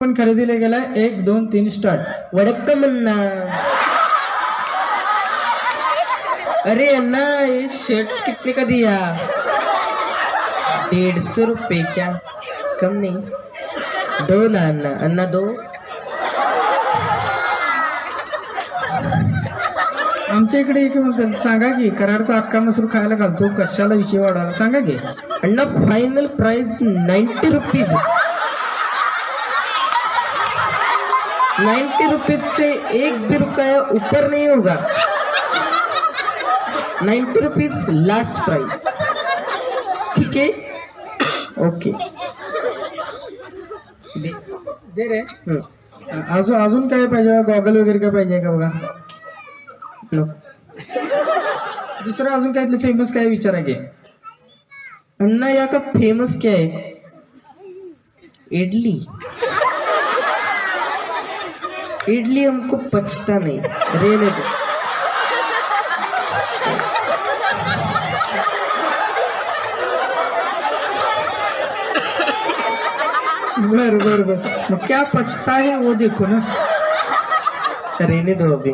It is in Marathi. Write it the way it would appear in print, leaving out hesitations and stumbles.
पण खरेदीला गेलाय 1 2 3 स्टार्ट। वड़क्कम अन्ना। अरे अन्ना ये शर्ट कितने का दिया? 150 रुपए। क्या कम नहीं? दो ना अन्ना, अन्ना दो। आमच्या इकडे एक म्हणतात, सांगा की कराडचा अक्का मसूर खायला घालतो, कशाला विषय वाढायला सांगा की। अन्ना फाइनल प्राइस 90 रुपीज। 90 रुपीज से एक भी रुपया ऊपर नहीं होगा। 90 रुपीज लास्ट प्राइस। ठीक है, ओके दे रे। अजून काय पाहिजे? गॉगल वगैरे काय पाहिजे का बघा? नो। दुसरं अजून काय फेमस काय विचारा की। अन्ना यहाँ का फेमस क्या है? इडली। इडली हमको पचता नहीं, रहने दो। बर बर बर, क्या पछता है वो देखो ना। रहने दो अभी।